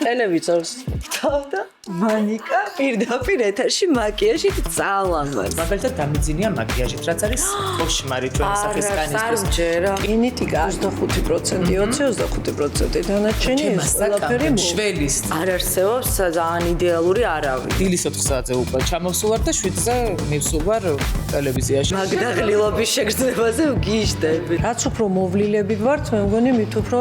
ტელევიზორს თავდა მანიკა პირდაპირ ეთერში მაკიაჟით ძალამად. მაგალითად დამიძინია მაკიაჟით, რაც არის კოშმარი ჩვენი სახის კანისთვის. სარჯერა. გენეტიკა 25%, 20-25% დანარჩენი ეს ყველაფერი შველის. არ არსებობს ძალიან იდეალური არავინ. დილის 4 საათზე უკვე ჩამოვსულვარ და 7-ზე მივსულვარ ტელევიზიაში. მაგდაღლილობის შეგრძნებაზე ვგიჟდები. რაც უფრო მოვლილები ვართ, მე მგონი მით უფრო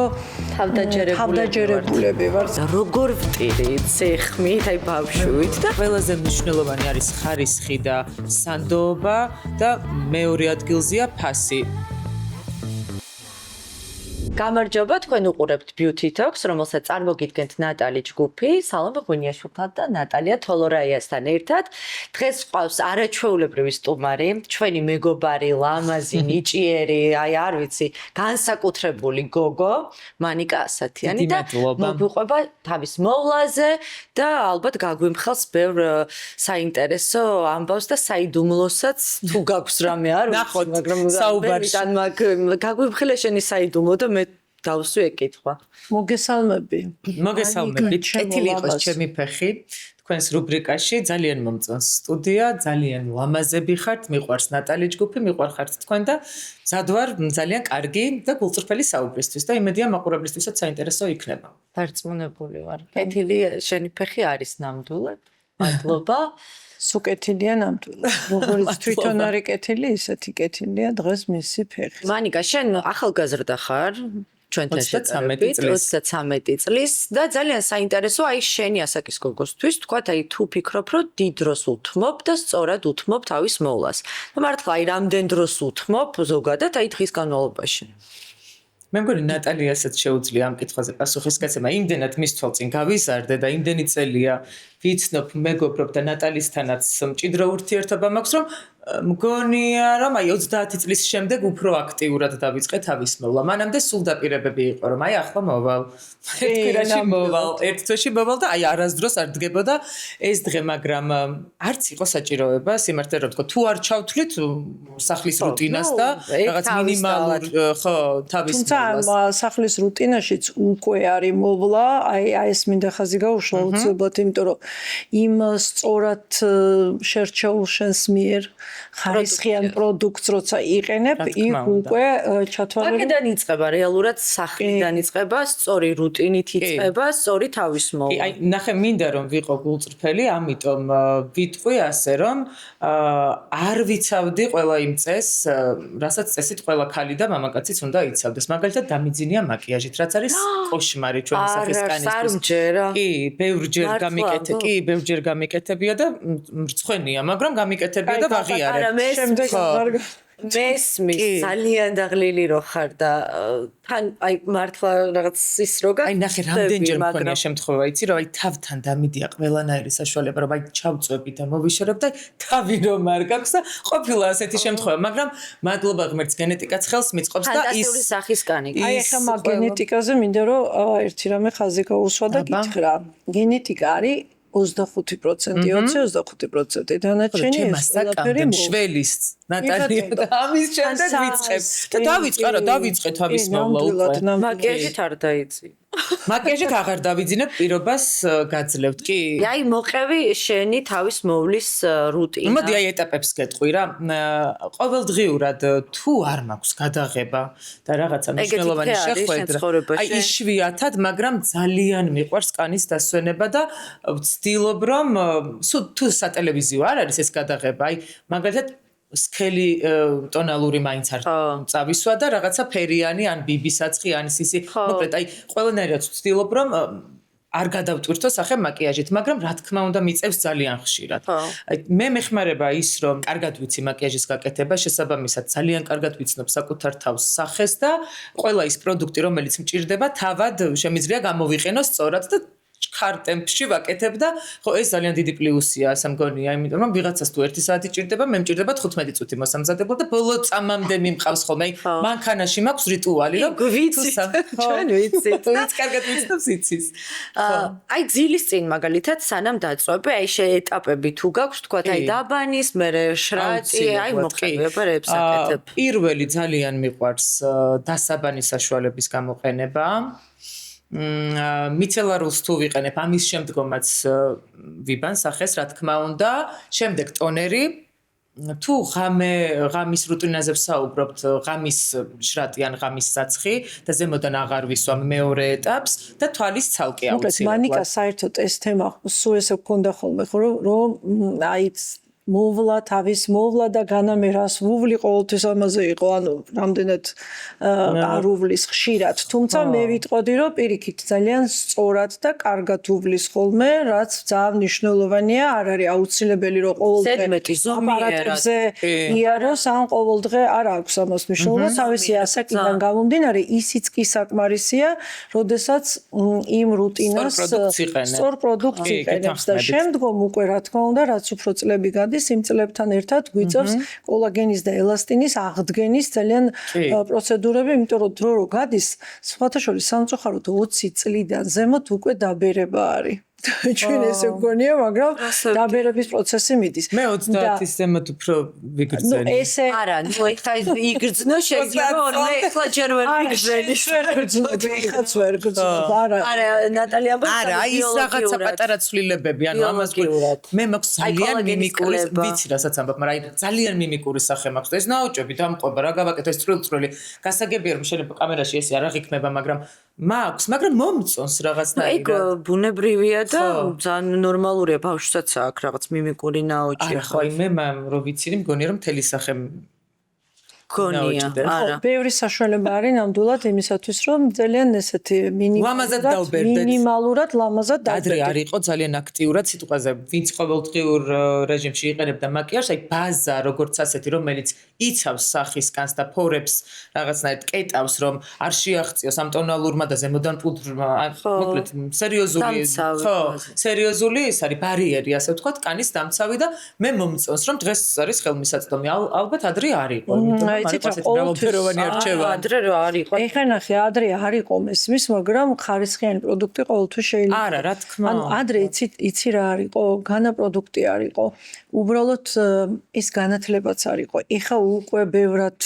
თავდაჯერებულები ვართ. როგორ ვტირით სეხმით, აი ბავშვით და ყველაზე მნიშვნელოვანი არის ხარისხი და სანდოობა და მეორე ადგილზეა ფასი. გამარჯობა, თქვენ უყურებთ Beauty Talks, რომელსაც წარმოგიდგენთ ნატალი ჯგუფი, სალომე ღვინიაშვილთან და ნატალია თოლორაიასთან ერთად. დღეს ყავს არაჩვეულებრივი სტუმარი, ჩვენი მეგობარი, ლამაზი, ნიჭიერი, აი არ ვიცი, განსაკუთრებული გოგო, მანიკა ასათიანი და მოგვიყვება თავის მოვლაზე და ალბათ გაგვიმხელს ბევრ საინტერესო ამბავს და საიდუმლოსაც თუ გაქვს რამე არ ვიცი, მაგრამ საუბარში გაგვიმხელა შენი საიდუმლო და მე დავსვი ეკითხვა. მოგესალმები. მოგესალმებით. კეთილი იყოს ჩემი ფეხი. თქვენს რუბრიკაში ძალიან მომწონს სტუდია, ძალიან ლამაზები ხართ, მიყვარს ნატალი ჯგუფი, მიყვარხართ თქვენ და მზად ვარ ძალიან კარგი და გულწრფელი საუბრისთვის და იმედია მაყურებლისთვისაც საინტერესო იქნება. დარწმუნებული ვარ. კეთილი შენი ფეხი არის ნამდვილად. მადლობა. სუკეთილია ნამდვილად. როგორც თვითონ არის კეთილი, ისეთი კეთილია დღეს მისი ფეხი. მანიკა, შენ ახალგაზრდა ხარ? ჩვენთან შედარებით 33 წლის და ძალიან საინტერესო აი შენი ასაკის გოგოსთვის თქვათ აი თუ ფიქრობ რომ დიდ დროს უთმობ და სწორად უთმობ თავის მოვლას. მართლა აი რამდენ დროს უთმობ ზოგადად აი დღის განმავლობაში. მე მგონი ნატალიასაც შეუძლია ამ კითხვაზე პასუხის გაცემა. იმდენად მის თვალწინ გავიზარდე და იმდენი წელია ვიცნობ, მეგობრობ და ნატალისთანაც მჭიდრო ურთიერთობა მაქვს, რომ მგონია რომ აი 30 წლის შემდეგ უფრო აქტიურად დავიწყე თავის მოვლა. მანამდე სულ დაპირებები იყო რომ აი ახლა მოვალ. ერთ კვირაში მოვალ, ერთ თვეში მოვალ და აი არასდროს არ დგებოდა ეს დღე, მაგრამ არც იყო საჭიროება სიმართლე რომ ვთქვა, თუ არ ჩავთვლით სახლის რუტინას და რაღაც მინიმალურ ხო თავის თუმცა სახლის რუტინაშიც უკვე არის მოვლა, აი ეს მინდა ხაზი გაუშვა უცებად, იმიტომ რომ იმ სწორად შერჩეულ შენს მიერ ხარისხიან პროდუქტს როცა იყენებ, იქ უკვე ჩათვალე. აქედან იწყება რეალურად სახლიდან იწყება, სწორი რუტინით იწყება, სწორი თავის მოვლა. აი ნახე მინდა რომ ვიყო გულწრფელი, ამიტომ ვიტყვი ასე რომ არ ვიცავდი ყველა იმ წესს, რასაც წესით ყველა ქალი და მამაკაციც უნდა იცავდეს. მაგალითად დამიძინია მაკიაჟით, რაც არის კოშმარი ჩვენი სახის კანისთვის. კი, ბევრჯერ გამიკეთე, კი, ბევრჯერ გამიკეთებია და მრცხვენია, მაგრამ გამიკეთებია და ვაღიარებ. შემდეგ მესმის ძალიან დაღლილი რო ხარ და თან აი მართლა რაღაც ის როგა აი ნახე რამდენჯერ მქონია შემთხვევა იცი რომ აი თავთან დამიდია ყველანაირი საშუალება რომ აი ჩავწვევი და მოვიშორებ და თავი რომ არ გაქვს და ყოფილა ასეთი შემთხვევა მაგრამ მადლობა ღმერთს გენეტიკაც ხელს მიწყობს და ის ფანტასტიკური სახის კანი აი ახლა მაგ გენეტიკაზე მინდა რომ ერთი რამე ხაზი გაუსვა და გითხრა გენეტიკა არის 25%, 20-25% დანარჩენი ეს ყველაფერი შველის ნატალია და ამის შემდეგ ვიწყებ და დავიწყე თავის მოვლა უკვე მაკიაჟით არ დაიწი მაკიაჟით აღარ დავიძინებ პირობას გაძლევთ კი აი მოყევი შენი თავის მოვლის რუტინა მოდი აი ეტაპებს გეტყვი რა ყოველდღიურად თუ არ მაქვს გადაღება და რაღაცა მნიშვნელოვანი შეხვედრა აი იშვიათად მაგრამ ძალიან მიყვარს კანის დასვენება და ვცდილობ რომ თუ სატელევიზიო არ არის ეს გადაღება აი მაგალითად სქელი ტონალური მაინც არ წავისვა და რაღაცა ფერიანი ან ბიბისაწყი ან სისი მოკლედ აი ყველანაირად ვცდილობ რომ არ გადავტვირთო სახე მაკიაჟით მაგრამ რა თქმა უნდა მიწევს ძალიან ხშირად აი მე მეხმარება ის რომ კარგად ვიცი მაკიაჟის გაკეთება შესაბამისად ძალიან კარგად ვიცნობ საკუთარ თავს სახეს და ყველა ის პროდუქტი რომელიც მჭირდება თავად შემიძლია გამოვიყენო სწორად და ხარ ტემპში ვაკეთებ და ხო ეს ძალიან დიდი პლუსია ასე მგონია იმიტომ რომ ვიღაცას თუ 1 საათი ჭირდება მე მჭირდება 15 წუთი მოსამზადებლად და ბოლო წამამდე მიმყავს ხოლმე მანქანაში მაქვს რიტუალი რომ ვიცით ჩვენ ვიცით თუ ის კარგად ვიცნობს იცის აი ძილის წინ მაგალითად სანამ დაწვევი აი შეეტაპები თუ გაქვს თქვა აი დაბანის მე შრატი აი მოხდებებს აკეთებ პირველი ძალიან მიყვარს დასაბანის საშუალების გამოყენება მიცელარულს თუ ვიყენებ, ამის შემდგომაც ვიბან სახეს, რა თქმა უნდა, შემდეგ ტონერი თუ ღამის რუტინაზე ვსაუბრობთ, ღამის შრატი ან ღამის საცხი და ზემოდან აღარ ვისვამ მეორე ეტაპს და თვალის ცალკე აუცილებლად. მანიკა საერთოდ ეს თემა სულ ესე გქონდა ხოლმე, რომ აი მოვლა თავის მოვლა და განამერას ვუვლი ყოველთვის ამაზე იყო, ანუ რამდენად არ უვლის ხშირად, თუმცა მე ვიტყოდი, რომ პირიქით ძალიან სწორად და კარგად უვლის ხოლმე, რაც ძალიან მნიშვნელოვანია, არ არის აუცილებელი რომ ყოველდღე აპარატებზე იაროს, ან ყოველდღე არ აქვს ამას მნიშვნელობა, თავისი ასაკიდან გამომდინარე, ისიც კი საკმარისია, როდესაც იმ რუტინას სწორ პროდუქტს იყენებს და შემდგომ უკვე რა თქმა უნდა, რაც უფრო წლები გადის იმ წლებთან ერთად გვიწევს კოლაგენის და ელასტინის აღდგენის ძალიან პროცედურები, იმიტომ რომ დრო რო გადის, სხვათა შორის სამწუხაროდ 20 წლიდან ზემოთ უკვე დაბერება არის. ჩვენ ესე გქონია, მაგრამ დაბერების პროცესი მიდის. მე 30-ის ზემოთ უფრო ვიგრძენი. ნუ ესე არა, ნუ ეხლა იგრძნო შეიძლება, მე ეხლა ჯერ ვერ ვიგრძენი. ეხაც ვერ გრძნობ, არა. არა, ნატალია არა, ის რაღაცა პატარა ცვლილებები, ანუ ამას მე მაქვს ძალიან მიმიკური, ვიცი რასაც ამბობ, მაგრამ ძალიან მიმიკური სახე მაქვს. ეს ნაოჭები დამყვება, რა გავაკეთო ეს წვრილ-წვრილი. გასაგებია რომ შეიძლება კამერაში ესე არ აღიქმება, მაგრამ მაქვს, მაგრამ მომწონს რაღაცნაირად. ეგ ბუნებრივია და ძალიან ნორმალურია, ბავშვსაც აქვს რაღაც მიმიკური ნაოჭი. არა, ხო, მე რო ვიცინი, მგონია რომ მთელი სახე გონია, არა. ბევრი საშუალება არის ნამდვილად იმისათვის, რომ ძალიან ესეთი მინიმალურად ლამაზად ადრე არ იყო ძალიან აქტიურად სიტყვაზე, ვინც ყოველდღიურ რეჟიმში იყენებდა მაკიაჟს, აი ბაზა როგორც ასეთი, რომელიც იცავს სახისკანს და ფორებს რაღაცნაირად კეტავს, რომ არ შეაღწიოს ამ ტონალურმა და ზემოდან პუდრმა, მოკლედ სერიოზული ის არის ბარიერი, ასე ვთქვათ, კანის დამცავი და მე მომწონს, რომ დღეს არის ხელმისაწვდომი, ალბათ ადრე არ იყო, იმიტომ ადრე რა არ იყო. ეხლა ნახე, ადრე არ იყო მესმის, მაგრამ ხარისხიანი პროდუქტი ყოველთვის შეიძლება. არა, რა თქმა ანუ ადრე იცი რა არ იყო, განა პროდუქტი არ იყო. უბრალოდ ის განათლებაც არ იყო. ეხლა უკვე ბევრად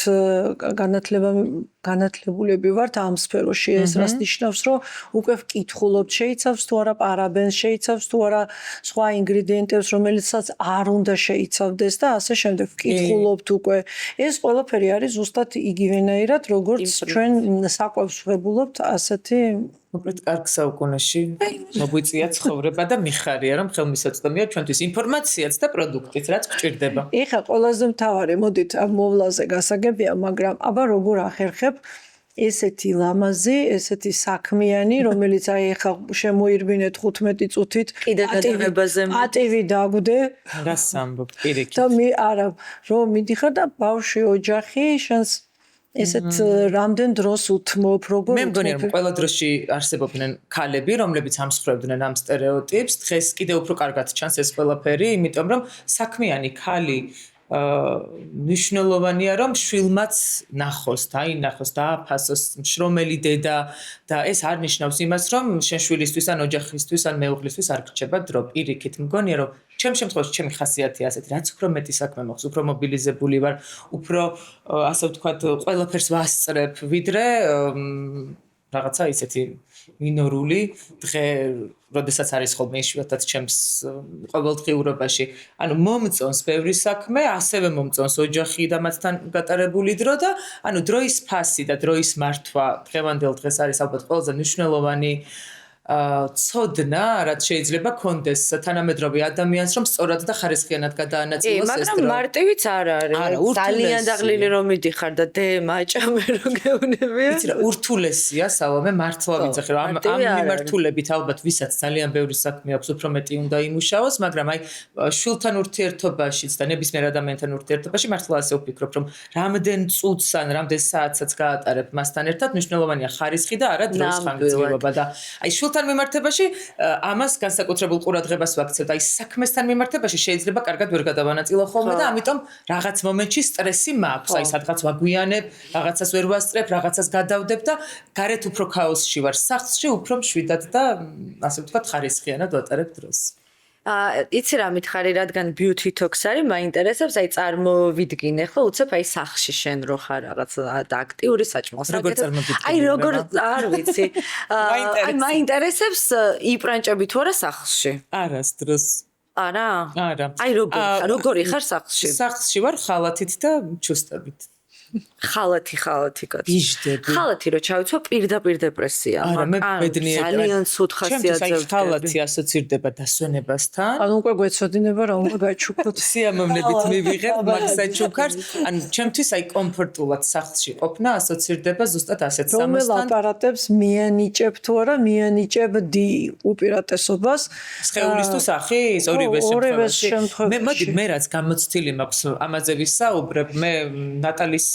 განათლებულები ვართ ამ სფეროში, ეს რას ნიშნავს, რომ უკვე ვკითხულობთ, შეიცავს თუ არა პარაბენს, შეიცავს თუ არა სხვა ინგრედიენტებს, რომელიცაც არ უნდა შეიცავდეს და ასე შემდეგ ვკითხულობთ უკვე. ეს ყველაფერი არის ზუსტად იგივენაირად, როგორც ჩვენ საკვებს ვღებულობთ, ასეთი მოკლედ კარგ საუკუნეში მოგვიწია ცხოვრება და მიხარია რომ ხელმისაწვდომია ჩვენთვის ინფორმაციაც და პროდუქტიც რაც გვჭირდება. ეხლა ყველაზე მთავარი, მოდით ამ მოვლაზე გასაგებია, მაგრამ აბა როგორ ახერხებ ესეთი λამაზი, ესეთი საქმიანი, რომელიც აი ეხლა შემოირბინეთ 15 წუთით პატივი დაგვდე. რას ამბობ, პირიქით. და არა, რომ მიდიხარ და ბავშვი ოჯახი შენს ესეთ რამდენ დროს უთმობ, როგორ მე მგონია რომ ყველა დროში არსებობდნენ ქალები, რომლებიც ამსხვრევდნენ ამ სტერეოტიპს. დღეს კიდევ უფრო კარგად ჩანს ეს ყველაფერი, იმიტომ რომ საქმიანი ქალი მნიშვნელოვანია რომ შვილმაც ნახოს, დაინახოს, დააფასოს შრომელი დედა და ეს არ ნიშნავს იმას რომ შენ შვილისთვის ან ოჯახისთვის ან მეუღლისთვის არ გრჩება დრო. პირიქით მგონია რომ ჩემ შემთხვევაში ჩემი ხასიათია ასეთი, რაც უფრო მეტი საქმე მოხს, უფრო მობილიზებული ვარ, უფრო ასე ვთქვათ, ყველაფერს ვასწრებ, ვიდრე რაღაცა ისეთი მინორული დღე, როდესაც არის ხოლმე იშვიათად ჩემს ყოველდღიურობაში. ანუ მომწონს ბევრი საქმე, ასევე მომწონს ოჯახი და მათთან გატარებული დრო და ანუ დროის ფასი და დროის მართვა დღევანდელ დღეს არის ალბათ ყველაზე მნიშვნელოვანი ცოდნა, რაც შეიძლება კონდეს თანამედროვე ადამიანს, რომ სწორად და ხარისხიანად გადაანაწილოს ეს დრო. მაგრამ მარტივიც არ არის. ძალიან დაღლილი რომ მიდიხარ და მაჭამე რომ გეუნებია. იცი რა, ურთულესია სალომე, მართლა ვიცახი რომ ამ მიმართულებით ალბათ ვისაც ძალიან ბევრი საქმე აქვს, უფრო მეტი უნდა იმუშაოს, მაგრამ აი შვილთან ურთიერთობაშიც და ნებისმიერ ადამიანთან ურთიერთობაში მართლა ასე ვფიქრობ, რომ რამდენ წუთს ან რამდენ საათსაც გაატარებ მასთან ერთად, მნიშვნელოვანია ხარისხი და არა დროის ხანგრძლივობა და აი შვილთან მიმართებაში ამას განსაკუთრებულ ყურადღებას ვაქცევ და აი საქმესთან მიმართებაში შეიძლება კარგად ვერ გადავანაწილო ხოლმე და ამიტომ რაღაც მომენტში სტრესი მაქვს, აი სადღაც ვაგვიანებ, რაღაცას ვერ ვასწრებ, რაღაცას გადავდებ და გარეთ უფრო ქაოსში ვარ, სახლში უფრო მშვიდად და ასე ვთქვათ ხარისხიანად ვატარებ დროს. იცი რა მითხარი, რადგან beauty talks არის, მაინტერესებს, აი წარმოვიდგინე ხო, უცებ აი სახში შენ რო ხარ რაღაც და აქტიური საჭმელს. როგორ წარმოვიდგინე? აი როგორ არ ვიცი. აი მაინტერესებს იპრანჭები თუ არა სახლში. არასდროს. არა? არა. აი როგორი ხარ სახლში? სახლში ვარ ხალათით და ჩუსტებით. ხალათი კაცი. ბიჟდები. ხალათი რო ჩავიცვა პირდაპირ დეპრესია. არა, მე ბედნიერი. ძალიან ცუდ ხასიათზე. ხალათი ასოცირდება დასვენებასთან. ანუ უკვე გვეცოდინება რა უნდა გაჩუქოთ. სიამოვნებით მივიღებ მაგსაჩუქარს. ანუ ჩემთვის აი კომფორტულად სახლში ყოფნა ასოცირდება ზუსტად ასეთ რომელ სამოსთან. აპარატებს მიანიჭებ თუ არა მიანიჭებდი უპირატესობას სხეულის თუ სახის ორივე შემთხვევაში. შემთხვევაში. მე მოდი მე რაც გამოცდილი მაქვს ამაზე ვისაუბრებ, მე ნატალის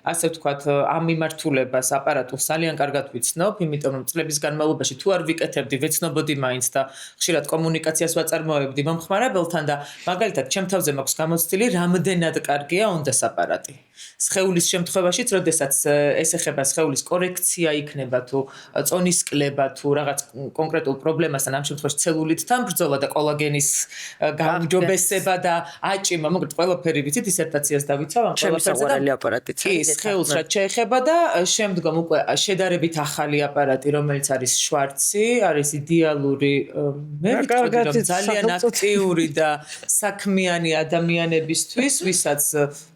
ასე ვთქვათ ამ მიმართულებას აპარატულს ძალიან კარგად ვიცნობ, იმიტომ რომ წლების განმავლობაში თუ არ ვიკეთებდი, ვეცნობოდი მაინც და ხშირად კომუნიკაციას ვაწარმოებდი მომხმარებელთან და მაგალითად ჩემ თავზე მაქვს გამოცდილი, რამდენად კარგია Ondas აპარატი. სხეულის შემთხვევაშიც, როდესაც ეს ეხება სხეულის კორექცია იქნება თუ წონის კლება თუ რაღაც კონკრეტულ პრობლემასთან, ამ შემთხვევაში ცელულიტთან ბრძოლა და კოლაგენის გაუმჯობესება და აჭიმა, მოკლედ ყველაფერი ვიცი, დისერტაციას დავიცავ ამ ყველაფერზე და აპარატიც კი, სხეულს რაც შეეხება და შემდგომ უკვე შედარებით ახალი აპარატი, რომელიც არის შვარცი, არის იდეალური, მე ვიტყოდი რომ ძალიან აქტიური და საქმიანი ადამიანებისთვის, ვისაც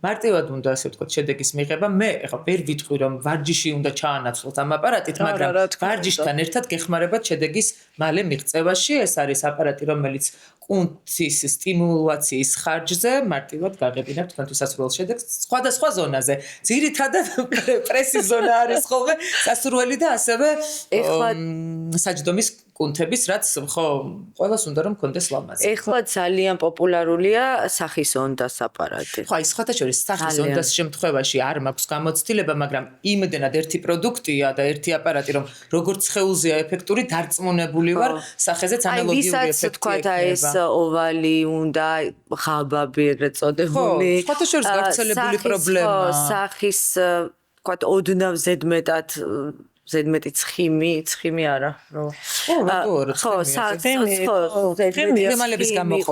მარტივად უნდა ასე ვთქვათ შედეგის მიღება, მე ეხლა ვერ ვიტყვი რომ ვარჯიში უნდა ჩაანაცვლოთ ამ აპარატით, მაგრამ ვარჯიშთან ერთად გეხმარებათ შედეგის მალე მიღწევაში, ეს არის აპარატი, რომელიც კუნთის სტიმულაციის ხარჯზე მარტივად გაღებინებთ თქვენთვის სასურველ შედეგს სხვადასხვა ზონაზე. ძირითადად პრესის ზონა არის ხოლმე სასურველი და ასევე საჯდომის კუნთების, რაც ხო ყველას უნდა რომ კონდეს ლამაზი. ეხლა ძალიან პოპულარულია სახის Ondas აპარატი. ხო, აი სხვათა შორის სახის Ondas შემთხვევაში არ მაქვს გამოცდილება, მაგრამ იმდენად ერთი პროდუქტია და ერთი აპარატი, რომ როგორც სხეულზეა ეფექტური, დარწმუნებული ვარ, სახეზეც ანალოგიური ეფექტი ვისაც თქვათ ეს ოვალი უნდა ღაბაბი ეგრეთ წოდებული. ხო, სხვათა შორის გავრცელებული პრობლემა. სახის თქვათ ოდნავ ზედმეტი ცხიმი არა რომ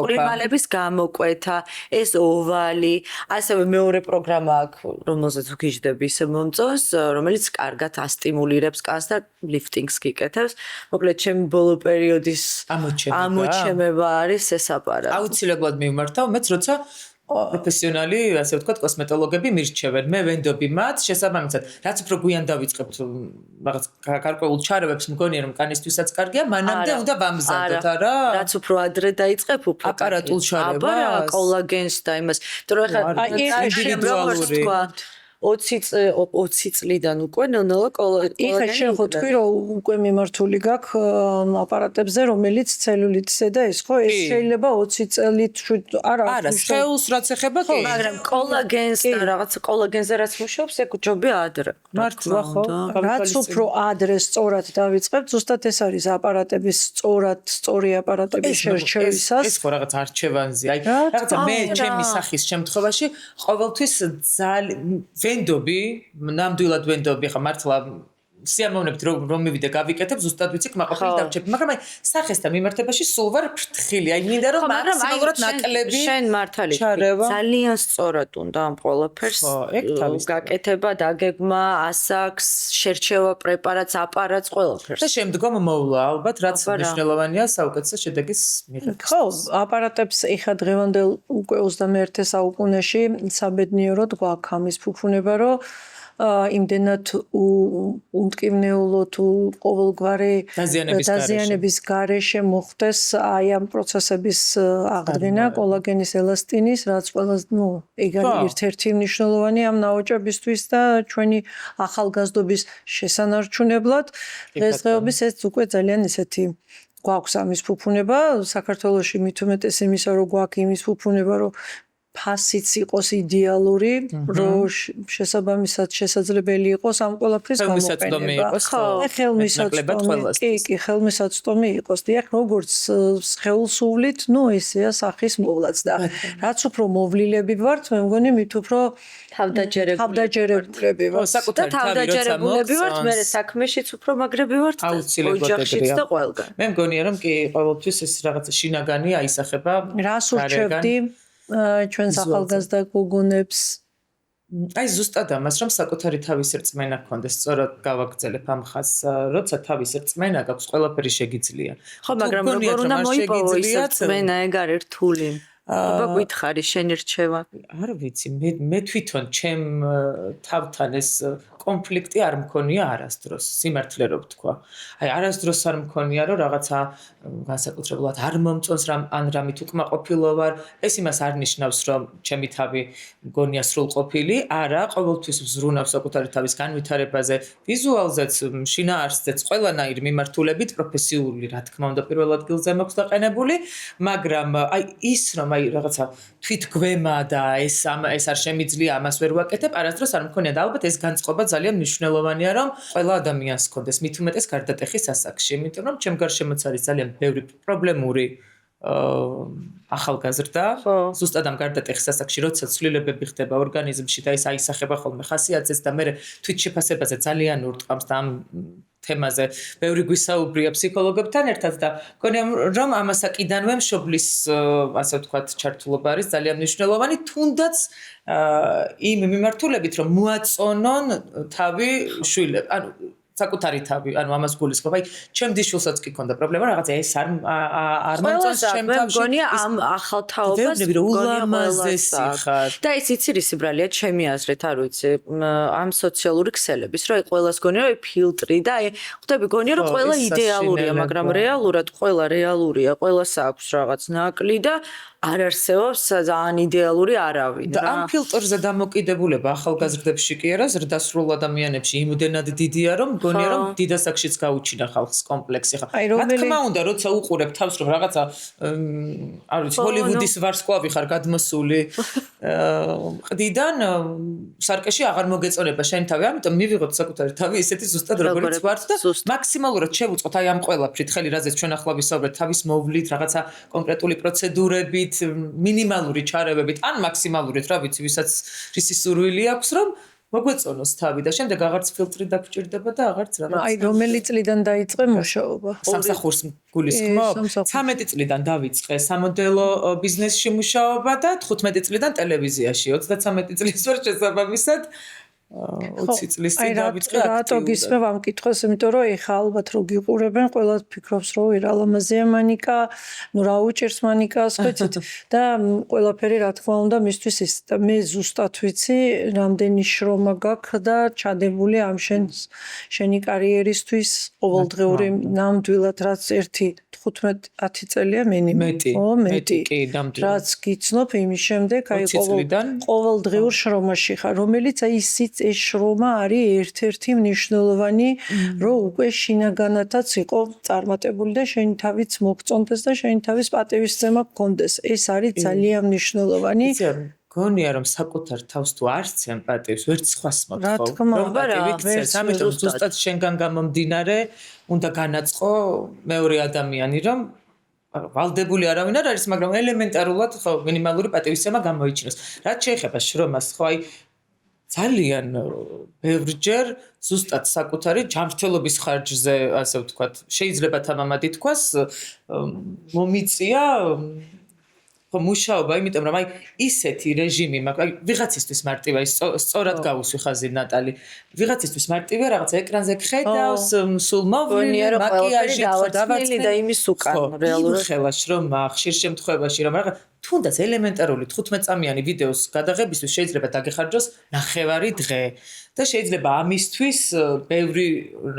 ფრიმალების გამოკვეთა ეს ოვალი ასევე მეორე პროგრამა აქვს რომელზეც ვგიჟდები ისე მომწონს რომელიც კარგად ასტიმულირებს კანს და ლიფტინგს გიკეთებს მოკლედ ჩემი ბოლო პერიოდის ამოჩემება არის ეს აპარატი აუცილებლად მივმართავ მეც როცა პროფესიონალი, ასე ვთქვათ, კოსმეტოლოგები მირჩევენ. მე ვენდობი მათ, შესაბამისად, რაც უფრო გვიან დავიწყებთ რაღაც გარკვეულ ჩარევებს, მგონია რომ კანისთვისაც კარგია, მანამდე უნდა ვამზადოთ, არა? რაც უფრო ადრე დაიწყებ, უფრო აპარატულ ჩარევას, კოლაგენს და იმას. იმიტომ რომ ეხლა ინდივიდუალური 20 წლიდან უკვე ნელ-ნელა კოლაგენი. ეხლა შენ ხო თქვი რომ უკვე მიმართული გაქვს აპარატებზე, რომელიც ცელულიტზე და ეს ხო ეს შეიძლება 20 წელით არა, სხეულს რაც ეხება კი. მაგრამ კოლაგენს და რაღაც კოლაგენზე რაც მუშაობს, ეგ ჯობია ადრე. მართლა ხო? რაც უფრო ადრე სწორად დავიწყებთ, ზუსტად ეს არის აპარატების სწორი აპარატების შერჩევისას. ეს ხო რაღაც არჩევანზე. აი, რაღაცა მე ჩემი სახის შემთხვევაში ყოველთვის ვენდობი, ნამდვილად ვენდობი, ხა მართლა სიამოვნებით რომ მივიდე გავიკეთებ, ზუსტად ვიცი კმაყოფილი დავჭები, მაგრამ აი სახესთან მიმართებაში სულ ვარ ფრთხილი. აი მინდა რომ მაქსიმალურად ნაკლები შენ მართალი ძალიან სწორად უნდა ამ ყველაფერს გაკეთება, დაგეგმა, ასაკს, შერჩევა პრეპარატს, აპარატს, ყველაფერს. და შემდგომ მოვლა ალბათ, რაც მნიშვნელოვანია საუკეთესო შედეგის მიღებისთვის. ხო, აპარატებს ეხა დღევანდელ უკვე 21 საუკუნეში საბედნიეროდ გვაქვს ამის ფუფუნება, რომ იმდენად უმტკივნეულო თუ ყოველგვარი დაზიანების გარეშე მოხდეს აი ამ პროცესების აღდგენა კოლაგენის ელასტინის, რაც ყველას, ეგ არის ერთ-ერთი მნიშვნელოვანი ამ ნაოჭებისთვის და ჩვენი ახალგაზრდობის შესანარჩუნებლად დღესდღეობის ეს უკვე ძალიან ისეთი გვაქვს ამის ფუფუნება საქართველოში მით უმეტეს იმისა რომ გვაქვს იმის ფუფუნება რომ ფასიც იყოს იდეალური, რომ შესაბამისად შესაძლებელი იყოს ამ ყველაფრის გამოყენება. ხელმისაწვდომი, კი, ხელმისაწვდომი იყოს. დიახ, როგორც სხეულსუვლით, ესეა სახის მოვლაც და რაც უფრო მოვლილები ვართ, მე მგონი მით უფრო თავდაჯერებულები ვართ. საკუთარი თავდაჯერებულები ვართ, მე საქმეშიც უფრო მაგრები ვართ ოჯახშიც და ყველგან. მე მგონია რომ კი ყოველთვის ეს რაღაცა შინაგანი აისახება. რას ურჩევდი ჩვენს ახალგაზრდა გოგონებს? აი ზუსტად ამას რომ საკუთარი თავის რწმენა გქონდეს, სწორად გავაგრძელებ ამ ხაზს, როცა თავის რწმენა გაქვს, ყველაფერი შეგიძლია. ხო, მაგრამ როგორ უნდა მოიპოვო ის რწმენა, ეგ არ რთული. აბა გითხარი, შენი რჩევა. არ ვიცი, მე თვითონ ჩემ თავთან ეს კონფლიქტი არ მქონია არასდროს, სიმართლე რო ვთქვა. აი არასდროს არ მქონია, რომ რაღაცა განსაკუთრებულად არ მომწონს ან რამით უკმაყოფილო ვარ. ეს იმას არ ნიშნავს, რომ ჩემი თავი მგონია სრულყოფილი, არა, ყოველთვის ვზრუნავს საკუთარი თავის განვითარებაზე, ვიზუალზეც, შინაარსზეც, ყველანაირ მიმართულებით, პროფესიული, რა თქმა უნდა, პირველ ადგილზე მაქვს დაყენებული, მაგრამ აი ის რომ აი რაღაცა თვითგვემა და ეს არ შემიძლია, ამას ვერ ვაკეთებ, არასდროს არ მქონია და ალბათ ეს განწყობა ძალიან მნიშვნელოვანია, რომ ყველა ადამიანს ჰქონდეს, მით უმეტეს გარდატეხის ასაკში, იმიტომ რომ ჩემ გარშემოც არის ძალიან ბევრი პრობლემური ახალგაზრდა, ზუსტად ამ გარდატეხის ასაკში, როცა ცვლილებები ხდება ორგანიზმში და ეს აისახება ხოლმე ხასიათზეც და მე თვითშეფასებაზე ძალიან ურტყამს და ამ თემაზე ბევრი გვისაუბრია ფსიქოლოგებთან ერთად და მგონია რომ ამას აკიდანვე მშობლის ასე ვთქვათ ჩართულობა არის ძალიან მნიშვნელოვანი, თუნდაც იმ მიმართულებით რომ მოაწონონ თავი შვილებს, ანუ საკუთარი თავი, ანუ ამას გულისხმობ. აი, ჩემ დიშვილსაც კი ქონდა პრობლემა, რაღაცა ეს არ მომწონს ჩემ თავში. მე მგონია ამ ახალ თაობას ულამაზესი ხარ. და ეს იცი რის ბრალია ჩემი აზრით, არ ვიცი, ამ სოციალური ქსელების, რომ აი ყველას გონია რომ ფილტრი და აი ხვდები გონია რომ ყველა იდეალურია, მაგრამ რეალურად ყველა რეალურია, ყველას აქვს რაღაც ნაკლი და არ არსებობს ძალიან იდეალური არავინ და ამ ფილტრზე დამოკიდებულება ახალგაზრდებში კი არა, ზრდასრულ ადამიანებში იმდენად დიდია, რომ მგონია რომ დიდ ასაკშიც გაუჩინა ხალხს კომპლექსი. რა თქმა უნდა, როცა უყურებ თავს რომ რაღაცა არ ვიცი, ჰოლივუდის ვარსკვლავი ხარ გადმოსული ყდიდან სარკეში აღარ მოგეწონება შენ თავი, ამიტომ მივიღოთ საკუთარი თავი ისეთი ზუსტად როგორიც ვართ და მაქსიმალურად შევუწყოთ აი ამ ყველაფრით, ხელი რაზეც ჩვენ ახლა ვისაუბრეთ, თავის მოვლით, რაღაცა კონკრეტული პროცედურებით, მინიმალური ჩარევებით, ან მაქსიმალურით, რა ვიცი, ვისაც რისი სურვილი აქვს, რომ მოგვეწონოს თავი და შემდეგ აღარც ფილტრი დაგჭირდება და აღარც რაღაც. აი, რომელი წლიდან დაიწყე მუშაობა? სამსახურს გულისხმობ? 13 წლიდან დავიწყე სამოდელო ბიზნესში მუშაობა და 15 წლიდან ტელევიზიაში, 33 წლის ვარ შესაბამისად 20 წლის წინ დავიწყე აქტიურად. რატო გისმევ ამ კითხვას, იმიტომ რომ ეხა ალბათ რო გიყურებენ, ყველა ფიქრობს რომ რა ლამაზია მანიკა, ნუ რა უჭერს მანიკას, ხოიცით და ყველაფერი რა თქმა უნდა მისთვის ის და მე ზუსტად ვიცი, რამდენი შრომა გაქვს და ჩადებული ამ შენი კარიერისთვის ყოველდღიური ნამდვილად რაც 15-10 წელია მინიმუმ. მეტი კი ნამდვილად. რაც გიცნობ იმის შემდეგ, აი ყოველდღიურ შრომაში ხარ, რომელიც აი ისიც ეს შრომა არის ერთ-ერთი მნიშვნელოვანი, რომ უკვე შინაგანათაც იყო წარმატებული და შენი თავიც მოგწონდეს და შენი თავის პატივისცემა გქონდეს. ეს არის ძალიან მნიშვნელოვანი. გონია რომ საკუთარ თავს თუ არ სცემ პატივს, ვერც სხვას მოთხოვ. რა თქმა უნდა, ამიტომ ზუსტად შენგან გამომდინარე უნდა განაწყო მეორე ადამიანი, რომ ვალდებული არავინ არ არის, მაგრამ ელემენტარულად ხო მინიმალური პატივისცემა გამოიჩინოს. რაც შეეხება შრომას, ხო აი ძალიან ბევრჯერ ზუსტად საკუთარი ჯანმრთელობის ხარჯზე, ასე ვთქვათ, შეიძლება თამამად ითქვას, მომიწია ხო მუშაობა, იმიტომ რომ აი ისეთი რეჟიმი მაქვს, აი ვიღაცისთვის მარტივია, სწორად გავუსვი ხაზი ნატალი. ვიღაცისთვის მარტივია რაღაცა ეკრანზე ხედავს, სულ მოვლენია, მაკიაჟი დავაცმილი და იმის უკან რეალურად ხელა შრომა, ხშირ შემთხვევაში რომ რაღაც თუნდაც ელემენტარული 15 წამიანი ვიდეოს გადაღებისთვის შეიძლება დაგეხარჯოს 9 დღე და შეიძლება ამისთვის ბევრი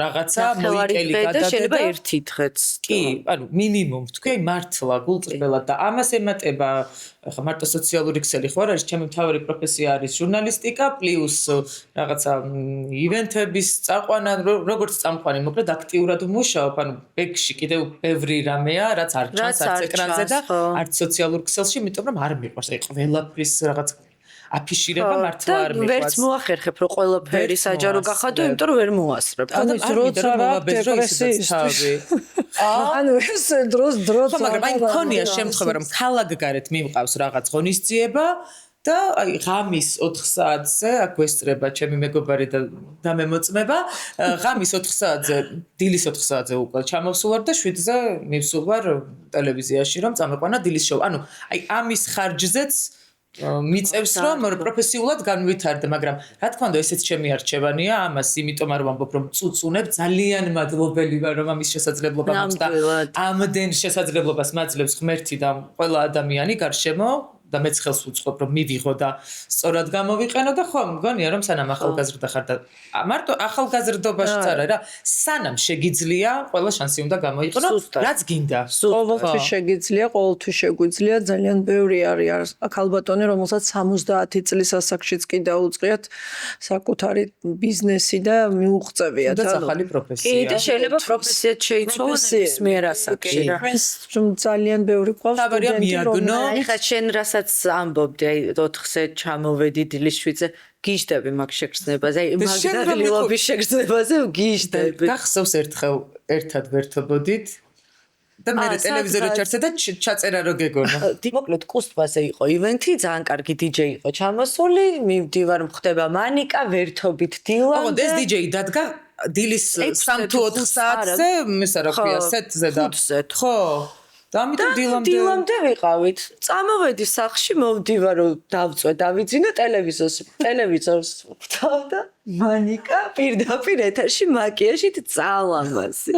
რაღაცა მოიკელი გადადე და შეიძლება 1 დღეც. კი, ანუ მინიმუმ თქვი მართლა გულწრფელად და ამას ემატება ახლა მარტო სოციალური ქსელი ხო არ არის, ჩემი მთავარი პროფესია არის ჟურნალისტიკა პლუს რაღაცა ივენთების წაყვანა, როგორც წამყვანი, მოკლედ აქტიურად ვმუშაობ, ანუ ბექში კიდევ ბევრი რამეა, რაც არ ჩანს არც ეკრანზე და არც სოციალურ ქსელში, იმიტომ რომ არ მიყვარს აი ყველაფრის რაღაც აფიშირება მართლა არ მიყვარს. ვერც მოახერხებ რომ ყველაფერი საჯარო გახადო, იმიტომ რომ ვერ მოასწრებ. ანუ დროც არ აქვს დეპრესიის. ანუ ეს დროც მაგრამ აი მქონია შემთხვევა რომ ქალაქგარეთ მიმყავს რაღაც ღონისძიება და აი ღამის 4 საათზე აქ ვესწრება ჩემი მეგობარი და მე მოწმება ღამის 4 საათზე დილის 4 საათზე უკვე ჩამოვსულვარ და 7-ზე მივსულვარ ტელევიზიაში რომ წამეყვანა დილის შოუ. ანუ აი ამის ხარჯზეც მიწევს რომ პროფესიულად განვითარდე, მაგრამ რა თქმა უნდა ესეც ჩემი არჩევანია ამას, იმიტომ არ ვამბობ რომ წუწუნებ, ძალიან მადლობელი ვარ რომ ამის შესაძლებლობა მაქვს და ამდენ შესაძლებლობას მაძლევს ღმერთი და ყველა ადამიანი გარშემო და მეც ხელს უწყობ რომ მივიღო და სწორად გამოვიყენო და ხო მგონია რომ სანამ ახალგაზრდა ხარ და მარტო ახალგაზრდობაშიც არა რა სანამ შეგიძლია ყველა შანსი უნდა გამოიყენო რაც გინდა ყოველთვის შეგიძლია ყოველთვის შეგვიძლია ძალიან ბევრი არის ახალბატონი რომელსაც 70 წლის ასაკშიც კი დაუწყიათ საკუთარი ბიზნესი და მიუღწევია და ახალი პროფესია კი და შეიძლება პროფესიაც შეიცვალოს მიერ ასაკში რა ძალიან ბევრი ყავს სტუდენტი რომ ეხლა შენ რასაც ამბობდი აი 4-ზე ჩამოვედი დილის 7-ზე გიждები მაგ შეგრძნებაზე აი მაგდაღლილობის შეგრძნებაზე გიждები გახსოვს ერთხელ ერთად ვერთობოდით და მე ტელევიზორზე ჩარცე და ჩაწერა რო გეგონა მოკლედ კუსტვაზე იყო ივენთი ძალიან კარგი დიჯეი იყო ჩამოსული მივდივარ მხდება მანიკა ვერთობით დილამდე ოღონდ ეს დიჯეი დადგა დილის 3 თუ 4 საათზე მისა რა ქვია სეტზე და ხო და ამიტომ დილამდე ვიყავით. წამოვედი სახლში, მოვდივარ რომ დავწვე, დავიძინო ტელევიზორს ვთავდა მანიკა პირდაპირ ეთერში მაკიაჟით წალამასი.